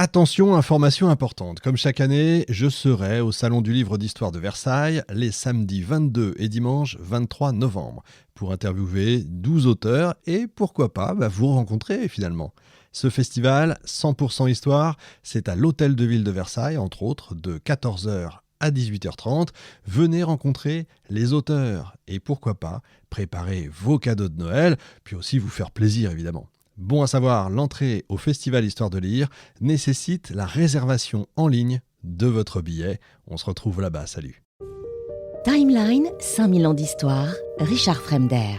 Attention, information importante. Comme chaque année, je serai au Salon du Livre d'Histoire de Versailles les samedis 22 et dimanche 23 novembre pour interviewer 12 auteurs et pourquoi pas vous rencontrer finalement. Ce festival 100% Histoire, c'est à l'Hôtel de Ville de Versailles, entre autres, de 14h à 18h30. Venez rencontrer les auteurs et pourquoi pas préparer vos cadeaux de Noël, puis aussi vous faire plaisir évidemment. Bon à savoir, l'entrée au Festival Histoire de Lire nécessite la réservation en ligne de votre billet. On se retrouve là-bas, salut. Timeline, 5000 ans d'histoire, Richard Fremder.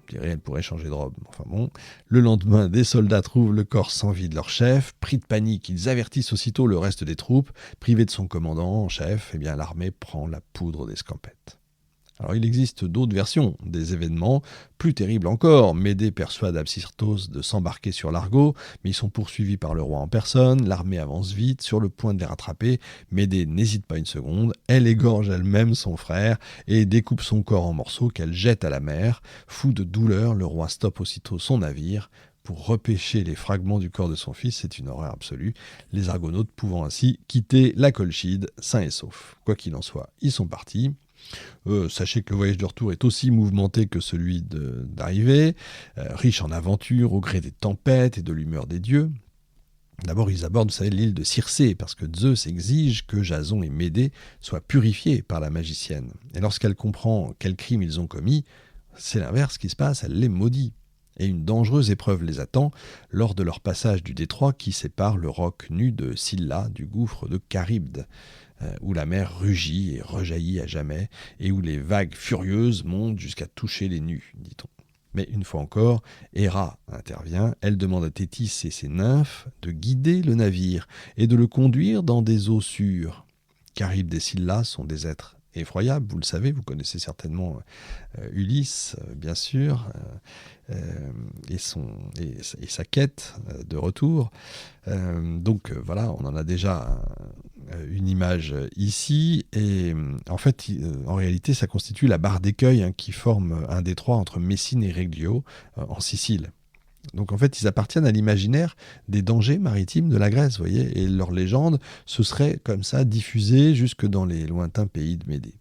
Je dirais, elle pourrait changer de robe. Enfin bon. Le lendemain, des soldats trouvent le corps sans vie de leur chef. Pris de panique, ils avertissent aussitôt le reste des troupes. Privé de son commandant en chef, l'armée prend la poudre d'escampette. Alors, il existe d'autres versions des événements, plus terribles encore. Médée persuade Apsyrtos de s'embarquer sur l'Argo, mais ils sont poursuivis par le roi en personne. L'armée avance vite, sur le point de les rattraper. Médée n'hésite pas une seconde. Elle égorge elle-même son frère et découpe son corps en morceaux qu'elle jette à la mer. Fou de douleur, le roi stoppe aussitôt son navire pour repêcher les fragments du corps de son fils. C'est une horreur absolue. Les argonautes pouvant ainsi quitter la Colchide sains et saufs. Quoi qu'il en soit, ils sont partis. Sachez que le voyage de retour est aussi mouvementé que celui d'arrivée, riche en aventures au gré des tempêtes et de l'humeur des dieux. D'abord, ils abordent, vous savez, l'île de Circé, parce que Zeus exige que Jason et Médée soient purifiés par la magicienne. Et lorsqu'elle comprend quel crime ils ont commis, c'est l'inverse qui se passe, elle les maudit. Et une dangereuse épreuve les attend lors de leur passage du détroit qui sépare le roc nu de Scylla du gouffre de Charybde, où la mer rugit et rejaillit à jamais, et où les vagues furieuses montent jusqu'à toucher les nus, dit-on. Mais une fois encore, Héra intervient, elle demande à Thétis et ses nymphes de guider le navire et de le conduire dans des eaux sûres. Charybde et Scylla sont des êtres effroyables, vous le savez, vous connaissez certainement Ulysse, bien sûr, et sa quête de retour. Voilà, on en a déjà une image ici, et en fait, en réalité, ça constitue la barre d'écueil qui forme un détroit entre Messine et Reggio, en Sicile. Donc en fait, ils appartiennent à l'imaginaire des dangers maritimes de la Grèce, vous voyez, et leur légende se serait comme ça diffusée jusque dans les lointains pays de Médée.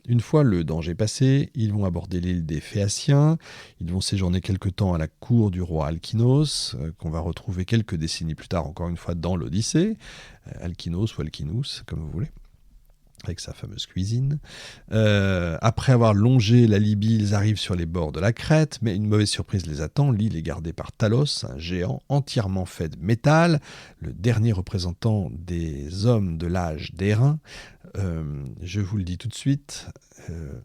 Une fois le danger passé, ils vont aborder l'île des Phéaciens, ils vont séjourner quelque temps à la cour du roi Alkinos, qu'on va retrouver quelques décennies plus tard, encore une fois, dans l'Odyssée, Alkinos ou Alkinous, comme vous voulez, avec sa fameuse cuisine. Après avoir longé la Libye, ils arrivent sur les bords de la Crète, mais une mauvaise surprise les attend. L'île est gardée par Talos, un géant entièrement fait de métal, le dernier représentant des hommes de l'âge d'airain. Je vous le dis tout de suite,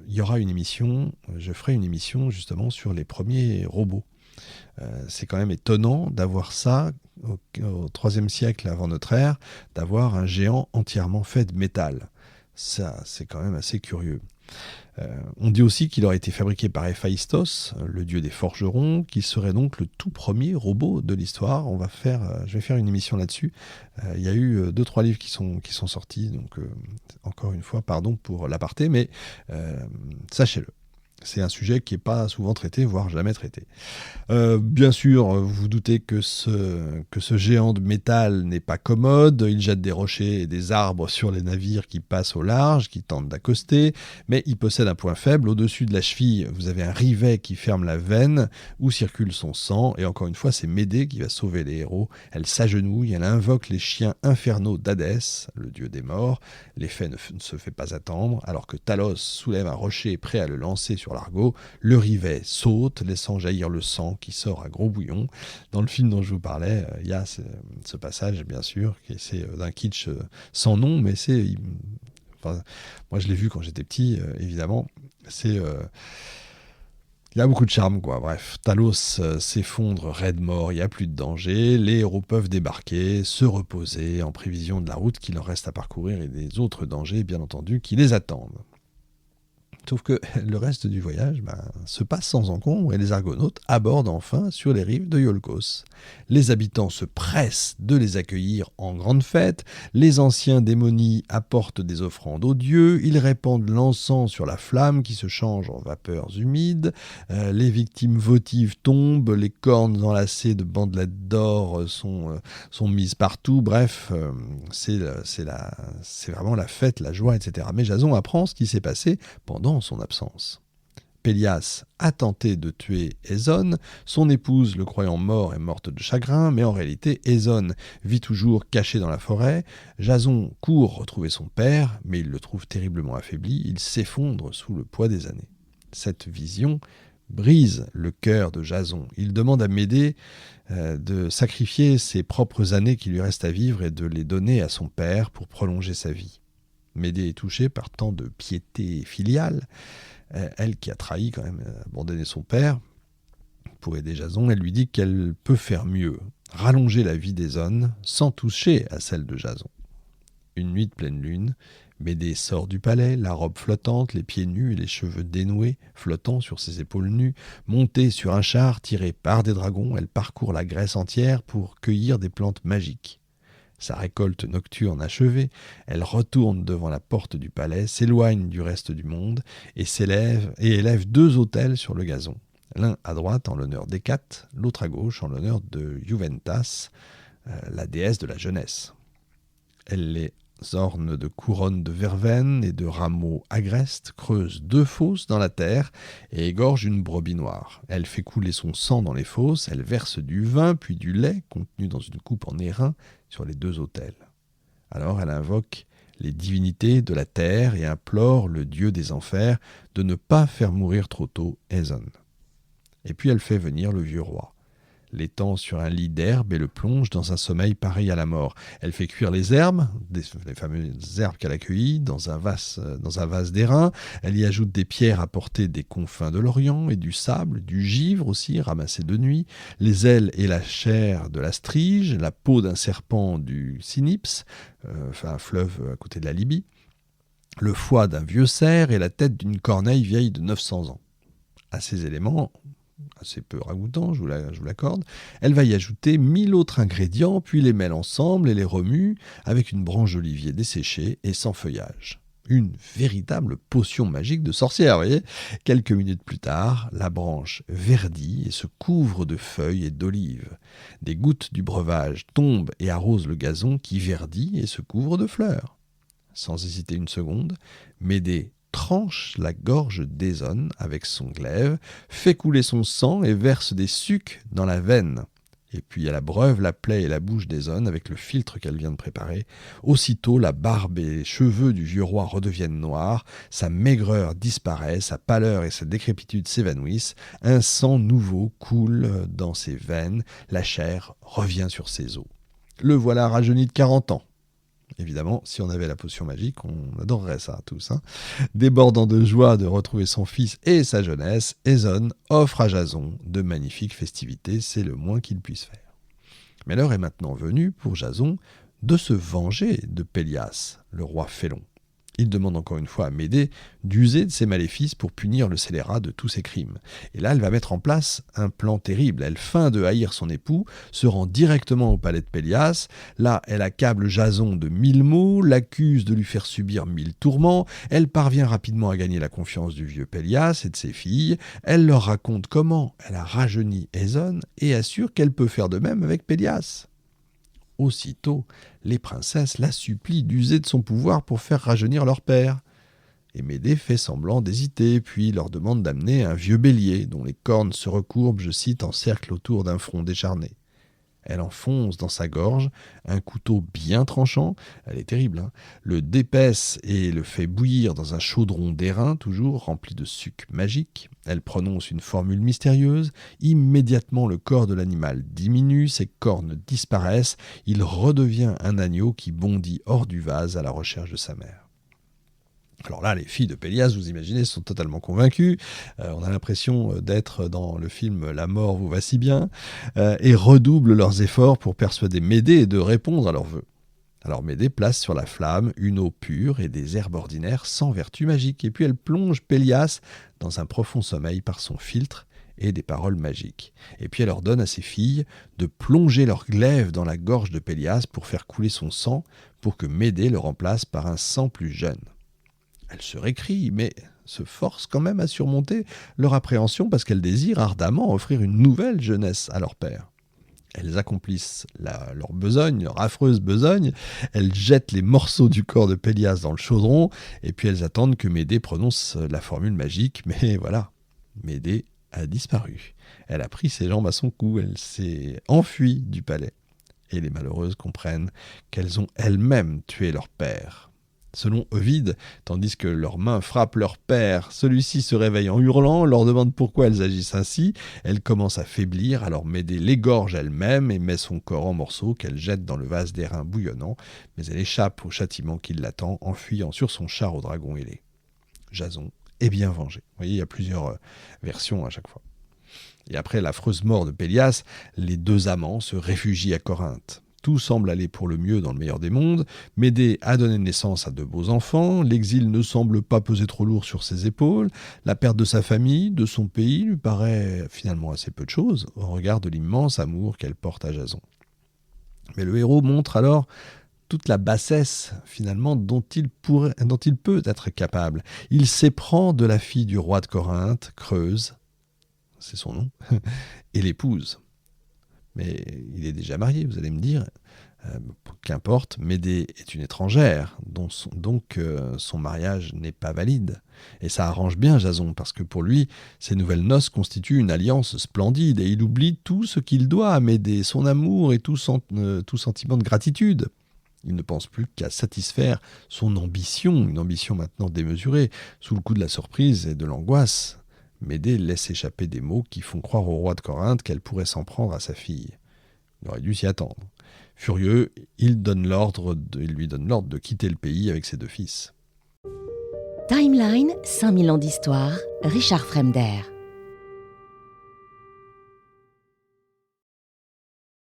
il y aura une émission, je ferai une émission justement sur les premiers robots. C'est quand même étonnant d'avoir ça au IIIe siècle avant notre ère, d'avoir un géant entièrement fait de métal. Ça, c'est quand même assez curieux. On dit aussi qu'il aurait été fabriqué par Héphaïstos, le dieu des forgerons, qui serait donc le tout premier robot de l'histoire. Je vais faire une émission là-dessus. Il y a eu 2-3 livres qui sont sortis, donc encore une fois, pardon pour l'aparté, mais sachez-le. C'est un sujet qui n'est pas souvent traité, voire jamais traité. Bien sûr, vous vous doutez que ce géant de métal n'est pas commode. Il jette des rochers et des arbres sur les navires qui passent au large, qui tentent d'accoster. Mais il possède un point faible. Au-dessus de la cheville, vous avez un rivet qui ferme la veine où circule son sang. Et encore une fois, c'est Médée qui va sauver les héros. Elle s'agenouille, elle invoque les chiens infernaux d'Hadès, le dieu des morts. L'effet ne se fait pas attendre. Alors que Talos soulève un rocher prêt à le lancer sur l'Argo, le rivet saute, laissant jaillir le sang qui sort à gros bouillon. Dans le film dont je vous parlais, il y a ce passage, bien sûr, qui c'est d'un kitsch sans nom, mais moi je l'ai vu quand j'étais petit, évidemment. Il y a beaucoup de charme, quoi. Bref, Talos s'effondre raide mort, il n'y a plus de danger, les héros peuvent débarquer, se reposer en prévision de la route qu'il leur reste à parcourir et des autres dangers, bien entendu, qui les attendent. Sauf que le reste du voyage se passe sans encombre et les Argonautes abordent enfin sur les rives de Iolcos. Les habitants se pressent de les accueillir en grande fête, les anciens démonies apportent des offrandes aux dieux, ils répandent l'encens sur la flamme qui se change en vapeurs humides, les victimes votives tombent, les cornes enlacées de bandelettes d'or sont mises partout, bref, c'est vraiment la fête, la joie, etc. Mais Jason apprend ce qui s'est passé pendant son absence. Pélias a tenté de tuer Ézone, son épouse, le croyant mort, est morte de chagrin, mais en réalité, Ézone vit toujours caché dans la forêt. Jason court retrouver son père, mais il le trouve terriblement affaibli, il s'effondre sous le poids des années. Cette vision brise le cœur de Jason. Il demande à Médée de sacrifier ses propres années qui lui restent à vivre et de les donner à son père pour prolonger sa vie. Médée est touchée par tant de piété filiale. Elle qui a trahi quand même, abandonné son père pour aider Jason, elle lui dit qu'elle peut faire mieux, rallonger la vie d'Ézone sans toucher à celle de Jason. Une nuit de pleine lune, Médée sort du palais, la robe flottante, les pieds nus et les cheveux dénoués, flottant sur ses épaules nues. Montée sur un char tiré par des dragons, elle parcourt la Grèce entière pour cueillir des plantes magiques. Sa récolte nocturne achevée, elle retourne devant la porte du palais, s'éloigne du reste du monde et élève 2 autels sur le gazon. L'un à droite en l'honneur d'Hécate, l'autre à gauche en l'honneur de Juventas, la déesse de la jeunesse. Elle les orne de couronnes de verveine et de rameaux agrestes, creuse 2 fosses dans la terre et égorge une brebis noire. Elle fait couler son sang dans les fosses, elle verse du vin puis du lait contenu dans une coupe en airain sur les 2 autels. Alors elle invoque les divinités de la terre et implore le dieu des enfers de ne pas faire mourir trop tôt Ézone. Et puis elle fait venir le vieux roi, l'étend sur un lit d'herbe et le plonge dans un sommeil pareil à la mort. Elle fait cuire les herbes, les fameuses herbes qu'elle a cueillies, dans un vase d'airain. Elle y ajoute des pierres apportées des confins de l'Orient et du sable, du givre aussi, ramassé de nuit, les ailes et la chair de la strige, la peau d'un serpent du Cynips, un fleuve à côté de la Libye, le foie d'un vieux cerf et la tête d'une corneille vieille de 900 ans. À ces éléments, assez peu ragoûtant, je vous l'accorde, elle va y ajouter 1000 autres ingrédients, puis les mêle ensemble et les remue avec une branche d'olivier desséchée et sans feuillage. Une véritable potion magique de sorcière, vous voyez. Quelques minutes plus tard, la branche verdit et se couvre de feuilles et d'olives. Des gouttes du breuvage tombent et arrosent le gazon qui verdit et se couvre de fleurs. Sans hésiter une seconde, Médée tranche la gorge d'Ézone avec son glaive, fait couler son sang et verse des sucs dans la veine. Et puis elle abreuve la plaie et la bouche d'Ézone avec le filtre qu'elle vient de préparer. Aussitôt, la barbe et les cheveux du vieux roi redeviennent noirs, sa maigreur disparaît, sa pâleur et sa décrépitude s'évanouissent, un sang nouveau coule dans ses veines, la chair revient sur ses os. Le voilà rajeuni de 40 ans. Évidemment, si on avait la potion magique, on adorerait ça tous. Débordant de joie de retrouver son fils et sa jeunesse, Ézone offre à Jason de magnifiques festivités, c'est le moins qu'il puisse faire. Mais l'heure est maintenant venue pour Jason de se venger de Pélias, le roi félon. Il demande encore une fois à Médée d'user de ses maléfices pour punir le scélérat de tous ses crimes. Et là, elle va mettre en place un plan terrible. Elle feint de haïr son époux, se rend directement au palais de Pélias. Là, elle accable Jason de 1000 maux, l'accuse de lui faire subir 1000 tourments. Elle parvient rapidement à gagner la confiance du vieux Pélias et de ses filles. Elle leur raconte comment elle a rajeuni Ézone et assure qu'elle peut faire de même avec Pélias. Aussitôt, les princesses la supplient d'user de son pouvoir pour faire rajeunir leur père. Et Médée fait semblant d'hésiter, puis leur demande d'amener un vieux bélier, dont les cornes se recourbent, je cite, en cercle autour d'un front décharné. Elle enfonce dans sa gorge un couteau bien tranchant, elle est terrible, le d'épaisse et le fait bouillir dans un chaudron d'airain, toujours rempli de suc magique. Elle prononce une formule mystérieuse, immédiatement le corps de l'animal diminue, ses cornes disparaissent, il redevient un agneau qui bondit hors du vase à la recherche de sa mère. Alors là, les filles de Pélias, vous imaginez, sont totalement convaincues. On a l'impression d'être dans le film « La mort vous va si bien » et redoublent leurs efforts pour persuader Médée de répondre à leurs vœux. Alors Médée place sur la flamme une eau pure et des herbes ordinaires sans vertu magique. Et puis elle plonge Pélias dans un profond sommeil par son philtre et des paroles magiques. Et puis elle ordonne à ses filles de plonger leur glaive dans la gorge de Pélias pour faire couler son sang, pour que Médée le remplace par un sang plus jeune. Elles se récrient, mais se forcent quand même à surmonter leur appréhension parce qu'elles désirent ardemment offrir une nouvelle jeunesse à leur père. Elles accomplissent leur besogne, leur affreuse besogne. Elles jettent les morceaux du corps de Pélias dans le chaudron, et puis elles attendent que Médée prononce la formule magique. Mais voilà, Médée a disparu. Elle a pris ses jambes à son cou, elle s'est enfuie du palais. Et les malheureuses comprennent qu'elles ont elles-mêmes tué leur père. Selon Ovide, tandis que leurs mains frappent leur père, celui-ci se réveille en hurlant, leur demande pourquoi elles agissent ainsi. Elle commence à faiblir, alors Médée l'égorge elle-même et met son corps en morceaux qu'elle jette dans le vase d'airain bouillonnant, mais elle échappe au châtiment qui l'attend en fuyant sur son char au dragon ailé. Jason est bien vengé. Vous voyez, il y a plusieurs versions à chaque fois. Et après l'affreuse mort de Pélias, les deux amants se réfugient à Corinthe. Tout semble aller pour le mieux dans le meilleur des mondes. Médée a donné naissance à de beaux enfants. L'exil ne semble pas peser trop lourd sur ses épaules. La perte de sa famille, de son pays, lui paraît finalement assez peu de choses au regard de l'immense amour qu'elle porte à Jason. Mais le héros montre alors toute la bassesse finalement dont il peut être capable. Il s'éprend de la fille du roi de Corinthe, Creuse, c'est son nom, et l'épouse. Mais il est déjà marié, vous allez me dire. Qu'importe, Médée est une étrangère, donc son mariage n'est pas valide. Et ça arrange bien Jason, parce que pour lui, ces nouvelles noces constituent une alliance splendide, et il oublie tout ce qu'il doit à Médée, son amour et tout sentiment de gratitude. Il ne pense plus qu'à satisfaire son ambition, une ambition maintenant démesurée, sous le coup de la surprise et de l'angoisse. Médée laisse échapper des mots qui font croire au roi de Corinthe qu'elle pourrait s'en prendre à sa fille. Il aurait dû s'y attendre. Furieux, il lui donne l'ordre de quitter le pays avec ses deux fils. Timeline, 5000 ans d'histoire, Richard Fremder.